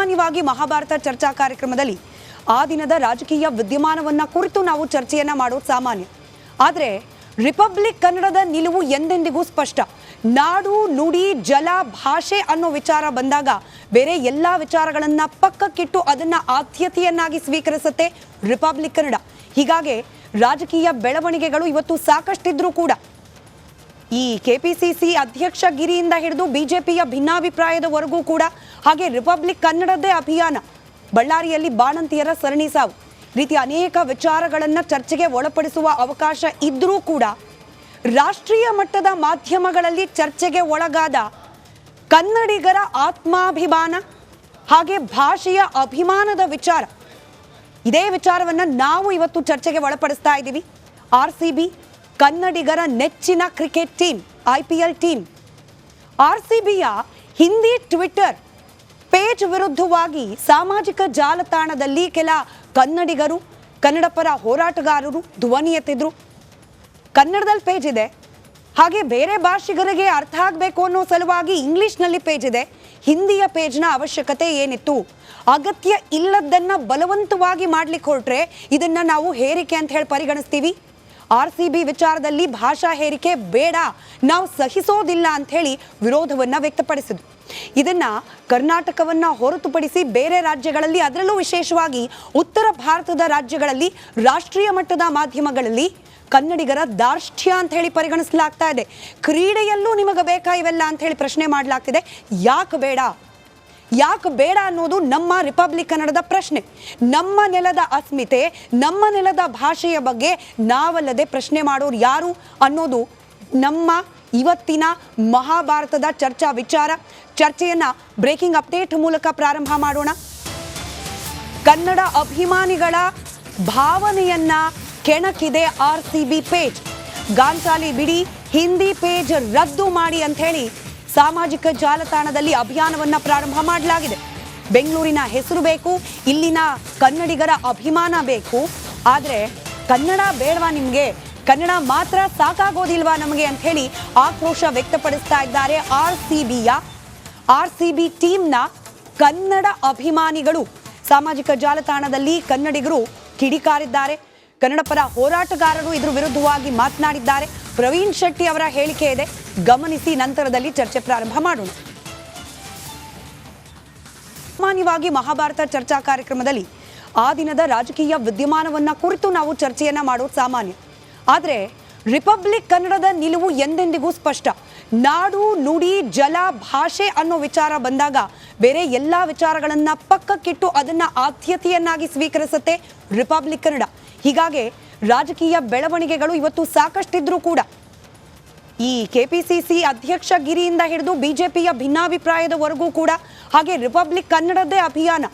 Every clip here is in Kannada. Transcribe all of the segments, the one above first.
ಸಾಮಾನ್ಯವಾಗಿ ಮಹಾಭಾರತ ಚರ್ಚಾ ಕಾರ್ಯಕ್ರಮದಲ್ಲಿ ಆ ದಿನದ ರಾಜಕೀಯ ವಿದ್ಯಮಾನವನ್ನ ಕುರಿತು ನಾವು ಚರ್ಚೆಯನ್ನ ಮಾಡೋದು ಸಾಮಾನ್ಯ. ಆದರೆ ರಿಪಬ್ಲಿಕ್ ಕನ್ನಡದ ನಿಲುವು ಎಂದೆಂದಿಗೂ ಸ್ಪಷ್ಟ. ನಾಡು, ನುಡಿ, ಜಲ, ಭಾಷೆ ಅನ್ನೋ ವಿಚಾರ ಬಂದಾಗ ಬೇರೆ ಎಲ್ಲಾ ವಿಚಾರಗಳನ್ನ ಪಕ್ಕಕ್ಕಿಟ್ಟು ಅದನ್ನ ಆದ್ಯತೆಯನ್ನಾಗಿ ಸ್ವೀಕರಿಸುತ್ತೆ ರಿಪಬ್ಲಿಕ್ ಕನ್ನಡ. ಹೀಗಾಗಿ ರಾಜಕೀಯ ಬೆಳವಣಿಗೆಗಳು ಇವತ್ತು ಸಾಕಷ್ಟಿದ್ರೂ ಕೂಡ ಈ ಕೆಪಿಸಿಸಿ ಅಧ್ಯಕ್ಷ ಗಿರಿಯಿಂದ ಹಿಡಿದು ಬಿಜೆಪಿಯ ಭಿನ್ನಾಭಿಪ್ರಾಯದವರೆಗೂ ಕೂಡ, ಹಾಗೆ ರಿಪಬ್ಲಿಕ್ ಕನ್ನಡದೇ ಅಭಿಯಾನ, ಬಳ್ಳಾರಿಯಲ್ಲಿ ಬಾಣಂತಿಯರ ಸರಣಿ ಸಾವು, ರೀತಿ ಅನೇಕ ವಿಚಾರಗಳನ್ನು ಚರ್ಚೆಗೆ ಒಳಪಡಿಸುವ ಅವಕಾಶ ಇದ್ರೂ ಕೂಡ ರಾಷ್ಟ್ರೀಯ ಮಟ್ಟದ ಮಾಧ್ಯಮಗಳಲ್ಲಿ ಚರ್ಚೆಗೆ ಒಳಗಾದ ಕನ್ನಡಿಗರ ಆತ್ಮಾಭಿಮಾನ ಹಾಗೆ ಭಾಷೆಯ ಅಭಿಮಾನದ ವಿಚಾರ, ಇದೇ ವಿಚಾರವನ್ನು ನಾವು ಇವತ್ತು ಚರ್ಚೆಗೆ ಒಳಪಡಿಸ್ತಾ ಇದ್ದೀವಿ. RCB ಕನ್ನಡಿಗರ ನೆಚ್ಚಿನ ಕ್ರಿಕೆಟ್ ಟೀಮ್, IPL ಟೀಮ್. RCBಯ ಹಿಂದಿ ಟ್ವಿಟರ್ ಪೇಜ್ ವಿರುದ್ಧವಾಗಿ ಸಾಮಾಜಿಕ ಜಾಲತಾಣದಲ್ಲಿ ಕೆಲ ಕನ್ನಡಿಗರು, ಕನ್ನಡ ಪರ ಹೋರಾಟಗಾರರು ಧ್ವನಿ ಎತ್ತಿದ್ರು. ಕನ್ನಡದಲ್ಲಿ ಪೇಜ್ ಇದೆ, ಹಾಗೆ ಬೇರೆ ಭಾಷಿಗರಿಗೆ ಅರ್ಥ ಆಗಬೇಕು ಅನ್ನೋ ಸಲುವಾಗಿ ಇಂಗ್ಲಿಷ್ನಲ್ಲಿ ಪೇಜ್ ಇದೆ. ಹಿಂದಿಯ ಪೇಜ್ನ ಅವಶ್ಯಕತೆ ಏನಿತ್ತು? ಅಗತ್ಯ ಇಲ್ಲದನ್ನ ಬಲವಂತವಾಗಿ ಮಾಡ್ಲಿಕ್ಕೆ ಹೊರಟ್ರೆ ಇದನ್ನ ನಾವು ಹೇರಿಕೆ ಅಂತ ಹೇಳಿ ಪರಿಗಣಿಸ್ತೀವಿ. RCB ವಿಚಾರದಲ್ಲಿ ಭಾಷಾ ಹೇರಿಕೆ ಬೇಡ, ನಾವು ಸಹಿಸೋದಿಲ್ಲ ಅಂತ ಹೇಳಿ ವಿರೋಧವನ್ನ ವ್ಯಕ್ತಪಡಿಸಿದ್ರು. ಇದನ್ನ ಕರ್ನಾಟಕವನ್ನ ಹೊರತುಪಡಿಸಿ ಬೇರೆ ರಾಜ್ಯಗಳಲ್ಲಿ, ಅದರಲ್ಲೂ ವಿಶೇಷವಾಗಿ ಉತ್ತರ ಭಾರತದ ರಾಜ್ಯಗಳಲ್ಲಿ ರಾಷ್ಟ್ರೀಯ ಮಟ್ಟದ ಮಾಧ್ಯಮಗಳಲ್ಲಿ ಕನ್ನಡಿಗರ ದಾರ್ಷ್ಟ್ಯ ಅಂತ ಹೇಳಿ ಪರಿಗಣಿಸಲಾಗ್ತಾ ಇದೆ. ಕ್ರೀಡೆಯಲ್ಲೂ ನಿಮಗೆ ಬೇಕಾ ಇವೆಲ್ಲ ಅಂತ ಹೇಳಿ ಪ್ರಶ್ನೆ ಮಾಡಲಾಗ್ತಿದೆ. ಯಾಕೆ ಬೇಡ ಅನ್ನೋದು ನಮ್ಮ ರಿಪಬ್ಲಿಕ್ ಕನ್ನಡದ ಪ್ರಶ್ನೆ. ನಮ್ಮ ನೆಲದ ಅಸ್ಮಿತೆ, ನಮ್ಮ ನೆಲದ ಭಾಷೆಯ ಬಗ್ಗೆ ನಾವಲ್ಲದೆ ಪ್ರಶ್ನೆ ಮಾಡೋರು ಯಾರು ಅನ್ನೋದು ನಮ್ಮ ಇವತ್ತಿನ ಮಹಾಭಾರತದ ಚರ್ಚಾ ವಿಚಾರ. ಚರ್ಚೆಯನ್ನ ಬ್ರೇಕಿಂಗ್ ಅಪ್ಡೇಟ್ ಮೂಲಕ ಪ್ರಾರಂಭ ಮಾಡೋಣ. ಕನ್ನಡ ಅಭಿಮಾನಿಗಳ ಭಾವನೆಯನ್ನ ಕೆಣಕಿದೆ RCB ಪೇಜ್. ಗಾಂಚಾಲಿ ಬಿಡಿ, ಹಿಂದಿ ಪೇಜ್ ರದ್ದು ಮಾಡಿ ಅಂತ ಹೇಳಿ ಸಾಮಾಜಿಕ ಜಾಲತಾಣದಲ್ಲಿ ಅಭಿಯಾನವನ್ನ ಪ್ರಾರಂಭ ಮಾಡಲಾಗಿದೆ. ಬೆಂಗಳೂರಿನ ಹೆಸರು ಬೇಕು, ಇಲ್ಲಿನ ಕನ್ನಡಿಗರ ಅಭಿಮಾನ ಬೇಕು, ಆದರೆ ಕನ್ನಡ ಬೇಡವಾ ನಿಮಗೆ? ಕನ್ನಡ ಮಾತ್ರ ಸಾಕಾಗೋದಿಲ್ವಾ ನಮಗೆ ಅಂತ ಹೇಳಿ ಆಕ್ರೋಶ ವ್ಯಕ್ತಪಡಿಸ್ತಾ ಇದ್ದಾರೆ RCB ಟೀಮ್ನ ಕನ್ನಡ ಅಭಿಮಾನಿಗಳು. ಸಾಮಾಜಿಕ ಜಾಲತಾಣದಲ್ಲಿ ಕನ್ನಡಿಗರು ಕಿಡಿಕಾರಿದ್ದಾರೆ. ಕನ್ನಡ ಪರ ಹೋರಾಟಗಾರರು ಇದ್ರ ವಿರುದ್ಧವಾಗಿ ಮಾತನಾಡಿದ್ದಾರೆ. ಪ್ರವೀಣ್ ಶೆಟ್ಟಿ ಅವರ ಹೇಳಿಕೆ ಇದೆ, ಗಮನಿಸಿ, ನಂತರದಲ್ಲಿ ಚರ್ಚೆ ಪ್ರಾರಂಭ ಮಾಡೋಣ. ಸಾಮಾನ್ಯವಾಗಿ ಮಹಾಭಾರತ ಚರ್ಚಾ ಕಾರ್ಯಕ್ರಮದಲ್ಲಿ ಆ ದಿನದ ರಾಜಕೀಯ ವಿದ್ಯಮಾನವನ್ನ ಕುರಿತು ನಾವು ಚರ್ಚೆಯನ್ನ ಮಾಡೋದು ಸಾಮಾನ್ಯ. ಆದರೆ ರಿಪಬ್ಲಿಕ್ ಕನ್ನಡದ ನಿಲುವು ಎಂದೆಂದಿಗೂ ಸ್ಪಷ್ಟ. ನಾಡು, ನುಡಿ, ಜಲ, ಭಾಷೆ ಅನ್ನೋ ವಿಚಾರ ಬಂದಾಗ ಬೇರೆ ಎಲ್ಲಾ ವಿಚಾರಗಳನ್ನ ಪಕ್ಕಕ್ಕಿಟ್ಟು ಅದನ್ನ ಆದ್ಯತೆಯನ್ನಾಗಿ ಸ್ವೀಕರಿಸುತ್ತೆ ರಿಪಬ್ಲಿಕ್ ಕನ್ನಡ. ಹೀಗಾಗಿ ರಾಜಕೀಯ ಬೆಳವಣಿಗೆಗಳು ಇವತ್ತು ಸಾಕಷ್ಟಿದ್ರೂ ಕೂಡ ಈ ಕೆಪಿಸಿಸಿ ಅಧ್ಯಕ್ಷ ಗಿರಿಯಿಂದ ಹಿಡಿದು ಬಿಜೆಪಿಯ ಭಿನ್ನಾಭಿಪ್ರಾಯದವರೆಗೂ ಕೂಡ, ಹಾಗೆ ರಿಪಬ್ಲಿಕ್ ಕನ್ನಡದೇ ಅಭಿಯಾನ,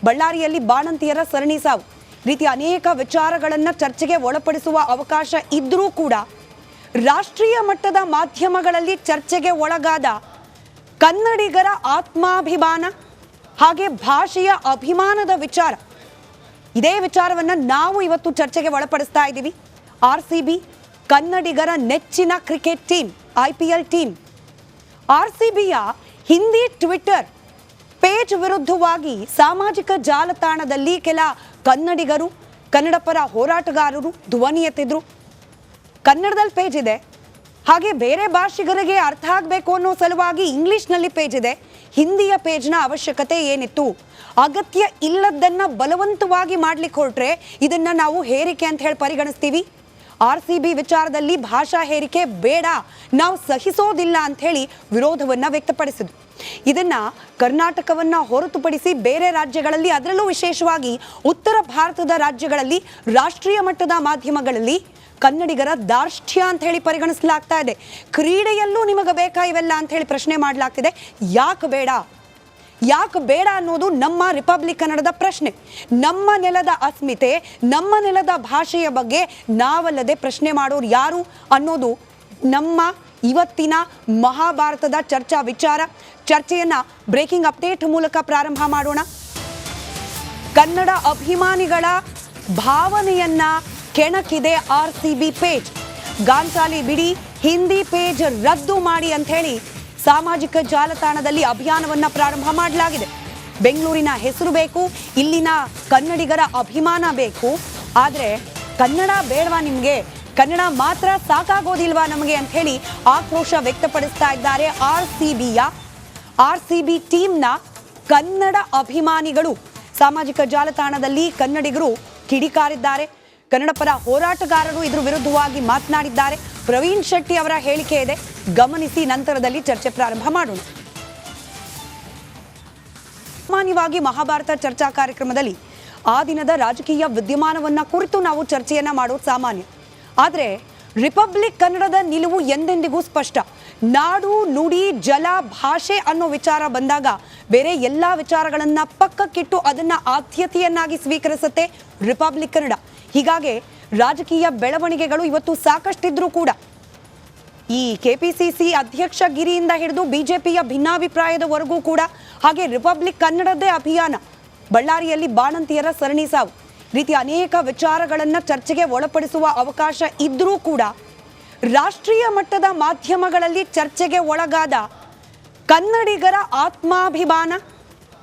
ಬಳ್ಳಾರಿಯಲ್ಲಿ ಬಾಣಂತಿಯರ ಸರಣಿ ಸಾವು, ರೀತಿ ಅನೇಕ ವಿಚಾರಗಳನ್ನು ಚರ್ಚೆಗೆ ಒಳಪಡಿಸುವ ಅವಕಾಶ ಇದ್ರೂ ಕೂಡ ರಾಷ್ಟ್ರೀಯ ಮಟ್ಟದ ಮಾಧ್ಯಮಗಳಲ್ಲಿ ಚರ್ಚೆಗೆ ಒಳಗಾದ ಕನ್ನಡಿಗರ ಆತ್ಮಾಭಿಮಾನ ಹಾಗೆ ಭಾಷೆಯ ಅಭಿಮಾನದ ವಿಚಾರ, ಇದೇ ವಿಚಾರವನ್ನು ನಾವು ಇವತ್ತು ಚರ್ಚೆಗೆ ಒಳಪಡಿಸ್ತಾ ಇದ್ದೀವಿ. RCB ಕನ್ನಡಿಗರ ನೆಚ್ಚಿನ ಕ್ರಿಕೆಟ್ ಟೀಮ್, IPL ಟೀಮ್. RCBಯ ಹಿಂದಿ ಟ್ವಿಟರ್ ಪೇಜ್ ವಿರುದ್ಧವಾಗಿ ಸಾಮಾಜಿಕ ಜಾಲತಾಣದಲ್ಲಿ ಕೆಲ ಕನ್ನಡಿಗರು, ಕನ್ನಡ ಪರ ಹೋರಾಟಗಾರರು ಧ್ವನಿ ಎತ್ತಿದ್ರು. ಕನ್ನಡದಲ್ಲಿ ಪೇಜ್ ಇದೆ, ಹಾಗೆ ಬೇರೆ ಭಾಷಿಗರಿಗೆ ಅರ್ಥ ಆಗಬೇಕು ಅನ್ನೋ ಸಲುವಾಗಿ ಇಂಗ್ಲಿಷ್ನಲ್ಲಿ ಪೇಜ್ ಇದೆ. ಹಿಂದಿಯ ಪೇಜ್ನ ಅವಶ್ಯಕತೆ ಏನಿತ್ತು? ಅಗತ್ಯ ಇಲ್ಲದನ್ನ ಬಲವಂತವಾಗಿ ಮಾಡ್ಲಿಕ್ಕೆ ಹೊರಟ್ರೆ ಇದನ್ನ ನಾವು ಹೇರಿಕೆ ಅಂತ ಹೇಳಿ ಪರಿಗಣಿಸ್ತೀವಿ. RCB ವಿಚಾರದಲ್ಲಿ ಭಾಷಾ ಹೇರಿಕೆ ಬೇಡ, ನಾವು ಸಹಿಸೋದಿಲ್ಲ ಅಂತ ಹೇಳಿ ವಿರೋಧವನ್ನ ವ್ಯಕ್ತಪಡಿಸಿದ್ರು. ಇದನ್ನ ಕರ್ನಾಟಕವನ್ನ ಹೊರತುಪಡಿಸಿ ಬೇರೆ ರಾಜ್ಯಗಳಲ್ಲಿ, ಅದರಲ್ಲೂ ವಿಶೇಷವಾಗಿ ಉತ್ತರ ಭಾರತದ ರಾಜ್ಯಗಳಲ್ಲಿ ರಾಷ್ಟ್ರೀಯ ಮಟ್ಟದ ಮಾಧ್ಯಮಗಳಲ್ಲಿ ಕನ್ನಡಿಗರ ದಾರ್ಷ್ಟ್ಯ ಅಂತ ಹೇಳಿ ಪರಿಗಣಿಸಲಾಗ್ತಾ ಇದೆ. ಕ್ರೀಡೆಯಲ್ಲೂ ನಿಮಗೆ ಬೇಕಾ ಇವೆಲ್ಲ ಅಂತ ಹೇಳಿ ಪ್ರಶ್ನೆ ಮಾಡಲಾಗ್ತಿದೆ. ಯಾಕೆ ಬೇಡ ಅನ್ನೋದು ನಮ್ಮ ರಿಪಬ್ಲಿಕ್ ಕನ್ನಡದ ಪ್ರಶ್ನೆ. ನಮ್ಮ ನೆಲದ ಅಸ್ಮಿತೆ, ನಮ್ಮ ನೆಲದ ಭಾಷೆಯ ಬಗ್ಗೆ ನಾವಲ್ಲದೆ ಪ್ರಶ್ನೆ ಮಾಡೋರು ಯಾರು ಅನ್ನೋದು ನಮ್ಮ ಇವತ್ತಿನ ಮಹಾಭಾರತದ ಚರ್ಚಾ ವಿಚಾರ. ಚರ್ಚೆಯನ್ನ ಬ್ರೇಕಿಂಗ್ ಅಪ್ಡೇಟ್ ಮೂಲಕ ಪ್ರಾರಂಭ ಮಾಡೋಣ. ಕನ್ನಡ ಅಭಿಮಾನಿಗಳ ಭಾವನೆಯನ್ನ ಕೆಣಕಿದೆ RCB ಪೇಜ್. ಗಾಂಚಾಲಿ ಬಿಡಿ, ಹಿಂದಿ ಪೇಜ್ ರದ್ದು ಮಾಡಿ ಅಂತ ಹೇಳಿ ಸಾಮಾಜಿಕ ಜಾಲತಾಣದಲ್ಲಿ ಅಭಿಯಾನವನ್ನ ಪ್ರಾರಂಭ ಮಾಡಲಾಗಿದೆ. ಬೆಂಗಳೂರಿನ ಹೆಸರು ಬೇಕು, ಇಲ್ಲಿನ ಕನ್ನಡಿಗರ ಅಭಿಮಾನ ಬೇಕು. ಆದರೆ ಕನ್ನಡ ಬೇಡವಾ ನಿಮಗೆ? ಕನ್ನಡ ಮಾತ್ರ ಸಾಕಾಗೋದಿಲ್ವಾ ನಮಗೆ ಅಂತ ಹೇಳಿ ಆಕ್ರೋಶ ವ್ಯಕ್ತಪಡಿಸ್ತಾ ಇದ್ದಾರೆ ಆರ್.ಸಿ.ಬಿ ಟೀಮ್ನ ಕನ್ನಡ ಅಭಿಮಾನಿಗಳು. ಸಾಮಾಜಿಕ ಜಾಲತಾಣದಲ್ಲಿ ಕನ್ನಡಿಗರು ಕಿಡಿಕಾರಿದ್ದಾರೆ. ಕನ್ನಡ ಪರ ಹೋರಾಟಗಾರರು ಇದ್ರ ವಿರುದ್ಧವಾಗಿ ಮಾತನಾಡಿದ್ದಾರೆ. ಪ್ರವೀಣ್ ಶೆಟ್ಟಿ ಅವರ ಹೇಳಿಕೆ ಇದೆ, ಗಮನಿಸಿ, ನಂತರದಲ್ಲಿ ಚರ್ಚೆ ಪ್ರಾರಂಭ ಮಾಡೋಣ. ಸಾಮಾನ್ಯವಾಗಿ ಮಹಾಭಾರತ ಚರ್ಚಾ ಕಾರ್ಯಕ್ರಮದಲ್ಲಿ ಆ ದಿನದ ರಾಜಕೀಯ ವಿದ್ಯಮಾನವನ್ನ ಕುರಿತು ನಾವು ಚರ್ಚೆಯನ್ನ ಮಾಡೋದು ಸಾಮಾನ್ಯ. ಆದರೆ ರಿಪಬ್ಲಿಕ್ ಕನ್ನಡದ ನಿಲುವು ಎಂದೆಂದಿಗೂ ಸ್ಪಷ್ಟ. ನಾಡು, ನುಡಿ, ಜಲ, ಭಾಷೆ ಅನ್ನೋ ವಿಚಾರ ಬಂದಾಗ ಬೇರೆ ಎಲ್ಲ ವಿಚಾರಗಳನ್ನ ಪಕ್ಕಕ್ಕಿಟ್ಟು ಅದನ್ನ ಆದ್ಯತೆಯನ್ನಾಗಿ ಸ್ವೀಕರಿಸುತ್ತೆ ರಿಪಬ್ಲಿಕ್ ಕನ್ನಡ. ಹೀಗಾಗಿ ರಾಜಕೀಯ ಬೆಳವಣಿಗೆಗಳು ಇವತ್ತು ಸಾಕಷ್ಟಿದ್ರೂ ಕೂಡ ಈ ಕೆಪಿಸಿಸಿ ಅಧ್ಯಕ್ಷ ಗಿರಿಯಿಂದ ಹಿಡಿದು ಬಿಜೆಪಿಯ ಭಿನ್ನಾಭಿಪ್ರಾಯದವರೆಗೂ ಕೂಡ, ಹಾಗೆ ರಿಪಬ್ಲಿಕ್ ಕನ್ನಡದ್ದೇ ಅಭಿಯಾನ, ಬಳ್ಳಾರಿಯಲ್ಲಿ ಬಾಣಂತಿಯರ ಸರಣಿ ಸಾವು ರೀತಿ ಅನೇಕ ವಿಚಾರಗಳನ್ನ ಚರ್ಚೆಗೆ ಒಳಪಡಿಸುವ ಅವಕಾಶ ಇದ್ರೂ ಕೂಡ ರಾಷ್ಟ್ರೀಯ ಮಟ್ಟದ ಮಾಧ್ಯಮಗಳಲ್ಲಿ ಚರ್ಚೆಗೆ ಒಳಗಾದ ಕನ್ನಡಿಗರ ಆತ್ಮಾಭಿಮಾನ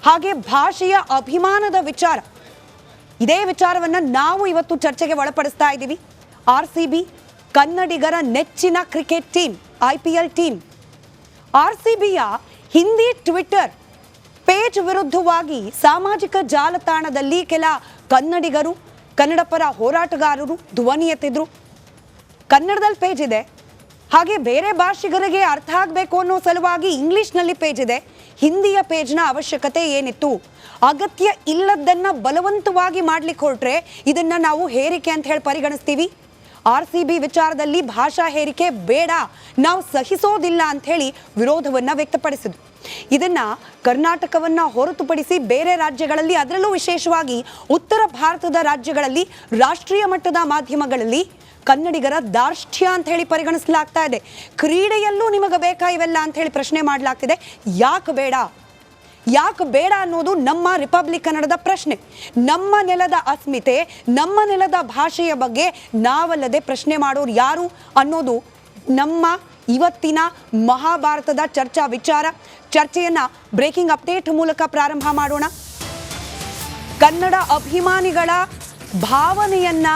ಹಾಗೆ ಭಾಷೆಯ ಅಭಿಮಾನದ ವಿಚಾರ, ಇದೇ ವಿಚಾರವನ್ನ ನಾವು ಇವತ್ತು ಚರ್ಚೆಗೆ ಒಳಪಡಿಸ್ತಾ ಇದ್ದೀವಿ. ಆರ್.ಸಿ.ಬಿ ಕನ್ನಡಿಗರ ನೆಚ್ಚಿನ ಕ್ರಿಕೆಟ್ ಟೀಮ್, IPL ಟೀಮ್. ಆರ್.ಸಿ.ಬಿಯ ಹಿಂದಿ ಟ್ವಿಟರ್ ಪೇಜ್ ವಿರುದ್ಧವಾಗಿ ಸಾಮಾಜಿಕ ಜಾಲತಾಣದಲ್ಲಿ ಕೆಲ ಕನ್ನಡಿಗರು, ಕನ್ನಡ ಪರ ಹೋರಾಟಗಾರರು ಧ್ವನಿ ಎತ್ತಿದ್ರು. ಕನ್ನಡದಲ್ಲಿ ಪೇಜ್ ಇದೆ, ಹಾಗೆ ಬೇರೆ ಭಾಷಿಗರಿಗೆ ಅರ್ಥ ಆಗಬೇಕು ಅನ್ನೋ ಸಲುವಾಗಿ ಇಂಗ್ಲಿಷ್ನಲ್ಲಿ ಪೇಜ್ ಇದೆ. ಹಿಂದಿಯ ಪೇಜ್ನ ಅವಶ್ಯಕತೆ ಏನಿತ್ತು? ಅಗತ್ಯ ಇಲ್ಲದನ್ನ ಬಲವಂತವಾಗಿ ಮಾಡ್ಲಿಕ್ಕೆ ಹೊರಟ್ರೆ ಇದನ್ನ ನಾವು ಹೇರಿಕೆ ಅಂತ ಹೇಳಿ ಪರಿಗಣಿಸ್ತೀವಿ. ಆರ್.ಸಿ.ಬಿ ವಿಚಾರದಲ್ಲಿ ಭಾಷಾ ಹೇರಿಕೆ ಬೇಡ, ನಾವು ಸಹಿಸೋದಿಲ್ಲ ಅಂತ ಹೇಳಿ ವಿರೋಧವನ್ನ ವ್ಯಕ್ತಪಡಿಸಿದ್ರು. ಇದನ್ನ ಕರ್ನಾಟಕವನ್ನ ಹೊರತುಪಡಿಸಿ ಬೇರೆ ರಾಜ್ಯಗಳಲ್ಲಿ, ಅದರಲ್ಲೂ ವಿಶೇಷವಾಗಿ ಉತ್ತರ ಭಾರತದ ರಾಜ್ಯಗಳಲ್ಲಿ ರಾಷ್ಟ್ರೀಯ ಮಟ್ಟದ ಮಾಧ್ಯಮಗಳಲ್ಲಿ ಕನ್ನಡಿಗರ ದಾರ್ಷ್ಟ್ಯ ಅಂತ ಹೇಳಿ ಪರಿಗಣಿಸಲಾಗ್ತಾ ಇದೆ. ಕ್ರೀಡೆಯಲ್ಲೂ ನಿಮಗೆ ಬೇಕಾ ಇವೆಲ್ಲ ಅಂತ ಹೇಳಿ ಪ್ರಶ್ನೆ ಮಾಡಲಾಗ್ತಿದೆ. ಯಾಕೆ ಬೇಡ ಅನ್ನೋದು ನಮ್ಮ ರಿಪಬ್ಲಿಕ್ ಕನ್ನಡದ ಪ್ರಶ್ನೆ. ನಮ್ಮ ನೆಲದ ಅಸ್ಮಿತೆ, ನಮ್ಮ ನೆಲದ ಭಾಷೆಯ ಬಗ್ಗೆ ನಾವಲ್ಲದೆ ಪ್ರಶ್ನೆ ಮಾಡೋರು ಯಾರು ಅನ್ನೋದು ನಮ್ಮ ಇವತ್ತಿನ ಮಹಾಭಾರತದ ಚರ್ಚಾ ವಿಚಾರ. ಚರ್ಚೆಯನ್ನ ಬ್ರೇಕಿಂಗ್ ಅಪ್ಡೇಟ್ ಮೂಲಕ ಪ್ರಾರಂಭ ಮಾಡೋಣ. ಕನ್ನಡ ಅಭಿಮಾನಿಗಳ ಭಾವನೆಯನ್ನ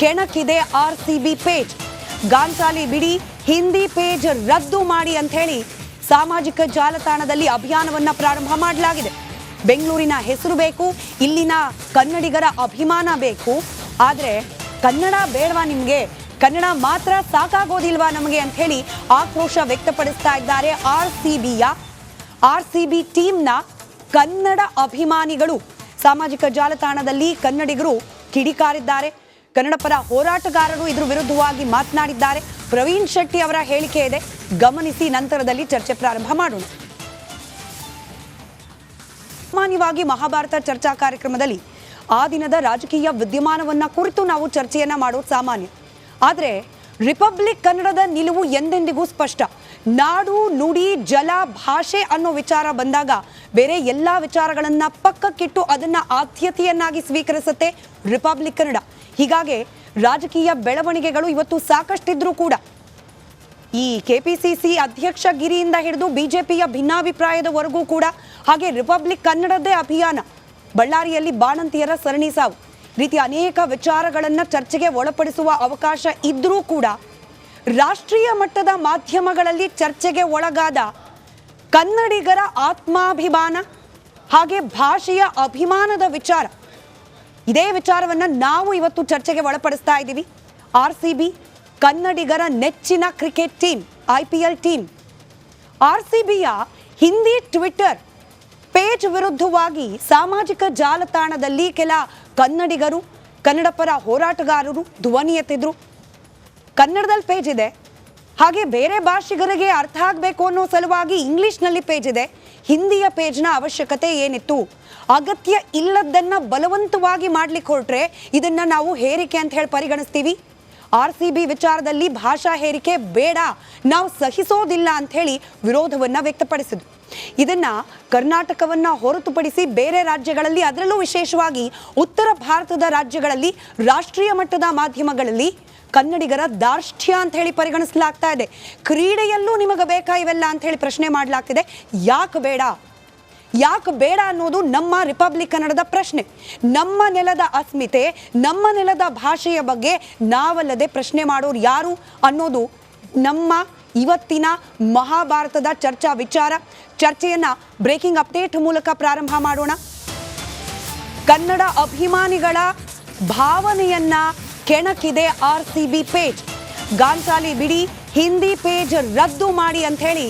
ಕೆಣಕಿದೆ ಆರ್.ಸಿ.ಬಿ ಪೇಜ್. ಗಾಂಚಾಲಿ ಬಿಡಿ, ಹಿಂದಿ ಪೇಜ್ ರದ್ದು ಮಾಡಿ ಅಂತ ಹೇಳಿ ಸಾಮಾಜಿಕ ಜಾಲತಾಣದಲ್ಲಿ ಅಭಿಯಾನವನ್ನ ಪ್ರಾರಂಭ ಮಾಡಲಾಗಿದೆ. ಬೆಂಗಳೂರಿನ ಹೆಸರು ಬೇಕು, ಇಲ್ಲಿನ ಕನ್ನಡಿಗರ ಅಭಿಮಾನ ಬೇಕು. ಆದರೆ ಕನ್ನಡ ಬೇಡವಾ ನಿಮಗೆ? ಕನ್ನಡ ಮಾತ್ರ ಸಾಕಾಗೋದಿಲ್ವಾ ನಮಗೆ ಅಂತ ಹೇಳಿ ಆಕ್ರೋಶ ವ್ಯಕ್ತಪಡಿಸ್ತಾ ಇದ್ದಾರೆ ಆರ್.ಸಿ.ಬಿ ಟೀಮ್ನ ಕನ್ನಡ ಅಭಿಮಾನಿಗಳು. ಸಾಮಾಜಿಕ ಜಾಲತಾಣದಲ್ಲಿ ಕನ್ನಡಿಗರು ಕಿಡಿಕಾರಿದ್ದಾರೆ. ಕನ್ನಡ ಪರ ಹೋರಾಟಗಾರರು ಇದ್ರ ವಿರುದ್ಧವಾಗಿ ಮಾತನಾಡಿದ್ದಾರೆ. ಪ್ರವೀಣ್ ಶೆಟ್ಟಿ ಅವರ ಹೇಳಿಕೆ ಇದೆ, ಗಮನಿಸಿ, ನಂತರದಲ್ಲಿ ಚರ್ಚೆ ಪ್ರಾರಂಭ ಮಾಡೋಣ. ಸಾಮಾನ್ಯವಾಗಿ ಮಹಾಭಾರತ ಚರ್ಚಾ ಕಾರ್ಯಕ್ರಮದಲ್ಲಿ ಆ ದಿನದ ರಾಜಕೀಯ ವಿದ್ಯಮಾನವನ್ನ ಕುರಿತು ನಾವು ಚರ್ಚೆಯನ್ನ ಮಾಡೋದು ಸಾಮಾನ್ಯ. ಆದರೆ ರಿಪಬ್ಲಿಕ್ ಕನ್ನಡದ ನಿಲುವು ಎಂದೆಂದಿಗೂ ಸ್ಪಷ್ಟ. ನಾಡು, ನುಡಿ, ಜಲ, ಭಾಷೆ ಅನ್ನೋ ವಿಚಾರ ಬಂದಾಗ ಬೇರೆ ಎಲ್ಲ ವಿಚಾರಗಳನ್ನ ಪಕ್ಕಕ್ಕಿಟ್ಟು ಅದನ್ನ ಆದ್ಯತೆಯನ್ನಾಗಿ ಸ್ವೀಕರಿಸುತ್ತೆ ರಿಪಬ್ಲಿಕ್ ಕನ್ನಡ. ಹೀಗಾಗಿ ರಾಜಕೀಯ ಬೆಳವಣಿಗೆಗಳು ಇವತ್ತು ಸಾಕಷ್ಟಿದ್ರೂ ಕೂಡ ಈ ಕೆಪಿಸಿಸಿ ಅಧ್ಯಕ್ಷ ಗಿರಿಯಿಂದ ಹಿಡಿದು ಬಿಜೆಪಿಯ ಭಿನ್ನಾಭಿಪ್ರಾಯದವರೆಗೂ ಕೂಡ, ಹಾಗೆ ರಿಪಬ್ಲಿಕ್ ಕನ್ನಡದ್ದೇ ಅಭಿಯಾನ, ಬಳ್ಳಾರಿಯಲ್ಲಿ ಬಾಣಂತಿಯರ ಸರಣಿ ಸಾವು ರೀತಿ ಅನೇಕ ವಿಚಾರಗಳನ್ನ ಚರ್ಚೆಗೆ ಒಳಪಡಿಸುವ ಅವಕಾಶ ಇದ್ರೂ ಕೂಡ ರಾಷ್ಟ್ರೀಯ ಮಟ್ಟದ ಮಾಧ್ಯಮಗಳಲ್ಲಿ ಚರ್ಚೆಗೆ ಒಳಗಾದ ಕನ್ನಡಿಗರ ಆತ್ಮಾಭಿಮಾನ ಹಾಗೆ ಭಾಷೆಯ ಅಭಿಮಾನದ ವಿಚಾರ, ಇದೇ ವಿಚಾರವನ್ನ ನಾವು ಇವತ್ತು ಚರ್ಚೆಗೆ ಒಳಪಡಿಸ್ತಾ ಇದ್ದೀವಿ. ಆರ್.ಸಿ.ಬಿ ಕನ್ನಡಿಗರ ನೆಚ್ಚಿನ ಕ್ರಿಕೆಟ್ ಟೀಮ್, IPL ಟೀಮ್. ಆರ್.ಸಿ.ಬಿಯ ಹಿಂದಿ ಟ್ವಿಟರ್ ಪೇಜ್ ವಿರುದ್ಧವಾಗಿ ಸಾಮಾಜಿಕ ಜಾಲತಾಣದಲ್ಲಿ ಕೆಲ ಕನ್ನಡಿಗರು, ಕನ್ನಡ ಪರ ಹೋರಾಟಗಾರರು ಧ್ವನಿ ಎತ್ತಿದ್ರು. ಕನ್ನಡದಲ್ಲಿ ಪೇಜ್ ಇದೆ, ಹಾಗೆ ಬೇರೆ ಭಾಷಿಗರಿಗೆ ಅರ್ಥ ಆಗಬೇಕು ಅನ್ನೋ ಸಲುವಾಗಿ ಇಂಗ್ಲಿಷ್ನಲ್ಲಿ ಪೇಜ್ ಇದೆ. ಹಿಂದಿಯ ಪೇಜ್ನ ಅವಶ್ಯಕತೆ ಏನಿತ್ತು? ಅಗತ್ಯ ಇಲ್ಲದನ್ನ ಬಲವಂತವಾಗಿ ಮಾಡ್ಲಿಕ್ಕೆ ಹೊರಟ್ರೆ ಇದನ್ನ ನಾವು ಹೇರಿಕೆ ಅಂತ ಹೇಳಿ ಪರಿಗಣಿಸ್ತೀವಿ. ಆರ್.ಸಿ.ಬಿ ವಿಚಾರದಲ್ಲಿ ಭಾಷಾ ಹೇರಿಕೆ ಬೇಡ, ನಾವು ಸಹಿಸೋದಿಲ್ಲ ಅಂತ ಹೇಳಿ ವಿರೋಧವನ್ನ ವ್ಯಕ್ತಪಡಿಸಿದ್ರು. ಇದನ್ನ ಕರ್ನಾಟಕವನ್ನ ಹೊರತುಪಡಿಸಿ ಬೇರೆ ರಾಜ್ಯಗಳಲ್ಲಿ, ಅದರಲ್ಲೂ ವಿಶೇಷವಾಗಿ ಉತ್ತರ ಭಾರತದ ರಾಜ್ಯಗಳಲ್ಲಿ ರಾಷ್ಟ್ರೀಯ ಮಟ್ಟದ ಮಾಧ್ಯಮಗಳಲ್ಲಿ ಕನ್ನಡಿಗರ ದಾರ್ಷ್ಟ್ಯ ಅಂತ ಹೇಳಿ ಪರಿಗಣಿಸಲಾಗ್ತಾ ಇದೆ. ಕ್ರೀಡೆಯಲ್ಲೂ ನಿಮಗೆ ಬೇಕಾ ಇವೆಲ್ಲ ಅಂತ ಹೇಳಿ ಪ್ರಶ್ನೆ ಮಾಡಲಾಗ್ತಿದೆ. ಯಾಕೆ ಬೇಡ ಅನ್ನೋದು ನಮ್ಮ ರಿಪಬ್ಲಿಕ್ ಕನ್ನಡದ ಪ್ರಶ್ನೆ. ನಮ್ಮ ನೆಲದ ಅಸ್ಮಿತೆ, ನಮ್ಮ ನೆಲದ ಭಾಷೆಯ ಬಗ್ಗೆ ನಾವಲ್ಲದೆ ಪ್ರಶ್ನೆ ಮಾಡೋರು ಯಾರು ಅನ್ನೋದು ನಮ್ಮ ಇವತ್ತಿನ ಮಹಾಭಾರತದ ಚರ್ಚಾ ವಿಚಾರ. ಚರ್ಚೆಯನ್ನ ಬ್ರೇಕಿಂಗ್ ಅಪ್ಡೇಟ್ ಮೂಲಕ ಪ್ರಾರಂಭ ಮಾಡೋಣ. ಕನ್ನಡ ಅಭಿಮಾನಿಗಳ ಭಾವನೆಯನ್ನ ಕೆಣಕಿದೆ RCB ಪೇಜ್. ಗಾಂಚಾಲಿ ಬಿಡಿ, ಹಿಂದಿ ಪೇಜ್ ರದ್ದು ಮಾಡಿ ಅಂತ ಹೇಳಿ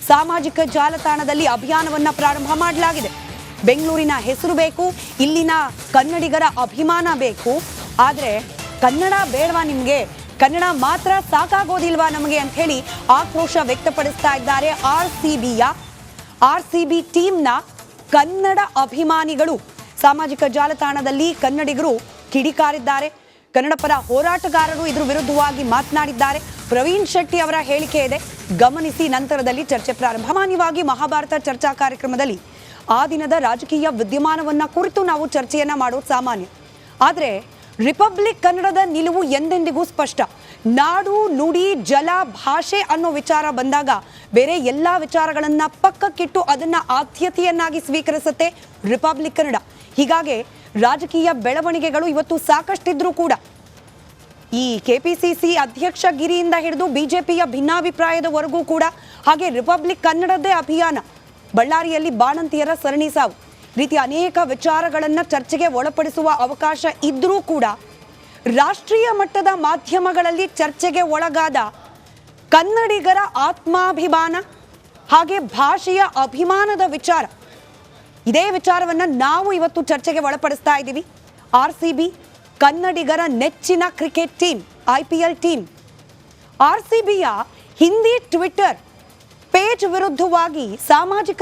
ಸಾಮಾಜಿಕ ಜಾಲತಾಣದಲ್ಲಿ ಅಭಿಯಾನವನ್ನ ಪ್ರಾರಂಭ ಮಾಡಲಾಗಿದೆ. ಬೆಂಗಳೂರಿನ ಹೆಸರು ಬೇಕು, ಇಲ್ಲಿನ ಕನ್ನಡಿಗರ ಅಭಿಮಾನ ಬೇಕು, ಆದರೆ ಕನ್ನಡ ಬೇಡವಾ ನಿಮಗೆ, ಕನ್ನಡ ಮಾತ್ರ ಸಾಕಾಗೋದಿಲ್ವಾ ನಮಗೆ ಅಂತ ಹೇಳಿ ಆಕ್ರೋಶ ವ್ಯಕ್ತಪಡಿಸ್ತಾ ಇದ್ದಾರೆ RCB ಟೀಮ್ನ ಕನ್ನಡ ಅಭಿಮಾನಿಗಳು. ಸಾಮಾಜಿಕ ಜಾಲತಾಣದಲ್ಲಿ ಕನ್ನಡಿಗರು ಕಿಡಿಕಾರಿದ್ದಾರೆ. ಕನ್ನಡ ಪರ ಹೋರಾಟಗಾರರು ಇದರ ವಿರುದ್ಧವಾಗಿ ಮಾತನಾಡಿದ್ದಾರೆ. ಪ್ರವೀಣ್ ಶೆಟ್ಟಿ ಅವರ ಹೇಳಿಕೆ ಇದೆ, ಗಮನಿಸಿ, ನಂತರದಲ್ಲಿ ಚರ್ಚೆ ಪ್ರಾರಂಭ. ಸಾಮಾನ್ಯವಾಗಿ ಮಹಾಭಾರತ ಚರ್ಚಾ ಕಾರ್ಯಕ್ರಮದಲ್ಲಿ ಆ ದಿನದ ರಾಜಕೀಯ ವಿದ್ಯಮಾನವನ್ನ ಕುರಿತು ನಾವು ಚರ್ಚೆಯನ್ನ ಮಾಡೋದು ಸಾಮಾನ್ಯ. ಆದರೆ ರಿಪಬ್ಲಿಕ್ ಕನ್ನಡದ ನಿಲುವು ಎಂದೆಂದಿಗೂ ಸ್ಪಷ್ಟ. ನಾಡು, ನುಡಿ, ಜಲ, ಭಾಷೆ ಅನ್ನೋ ವಿಚಾರ ಬಂದಾಗ ಬೇರೆ ಎಲ್ಲಾ ವಿಚಾರಗಳನ್ನ ಪಕ್ಕಕ್ಕಿಟ್ಟು ಅದನ್ನ ಆದ್ಯತೆಯನ್ನಾಗಿ ಸ್ವೀಕರಿಸುತ್ತೆ ರಿಪಬ್ಲಿಕ್ ಕನ್ನಡ. ಹೀಗಾಗಿ ರಾಜಕೀಯ ಬೆಳವಣಿಗೆಗಳು ಇವತ್ತು ಸಾಕಷ್ಟಿದ್ರೂ ಕೂಡ ಈ KPCC ಅಧ್ಯಕ್ಷ ಗಿರಿಯಿಂದ ಹಿಡಿದು ಬಿಜೆಪಿಯ ಭಿನ್ನಾಭಿಪ್ರಾಯದವರೆಗೂ ಕೂಡ, ಹಾಗೆ ರಿಪಬ್ಲಿಕ್ ಕನ್ನಡದೇ ಅಭಿಯಾನ, ಬಳ್ಳಾರಿಯಲ್ಲಿ ಬಾಣಂತಿಯರ ಸರಣಿ ಸಾವು ರೀತಿ ಅನೇಕ ವಿಚಾರಗಳನ್ನು ಚರ್ಚೆಗೆ ಒಳಪಡಿಸುವ ಅವಕಾಶ ಇದ್ರೂ ಕೂಡ ರಾಷ್ಟ್ರೀಯ ಮಟ್ಟದ ಮಾಧ್ಯಮಗಳಲ್ಲಿ ಚರ್ಚೆಗೆ ಒಳಗಾದ ಕನ್ನಡಿಗರ ಆತ್ಮಾಭಿಮಾನ ಹಾಗೆ ಭಾಷೆಯ ಅಭಿಮಾನದ ವಿಚಾರ, ಇದೇ ವಿಚಾರವನ್ನ ನಾವು ಇವತ್ತು ಚರ್ಚೆಗೆ ಒಳಪಡಿಸ್ತಾ ಇದ್ದೀವಿ. RCB ಕನ್ನಡಿಗರ ನೆಚ್ಚಿನ ಕ್ರಿಕೆಟ್ ಟೀಮ್, IPL ಟೀಮ್. RCBಯ ಹಿಂದಿ ಟ್ವಿಟರ್ ಪೇಜ್ ವಿರುದ್ಧವಾಗಿ ಸಾಮಾಜಿಕ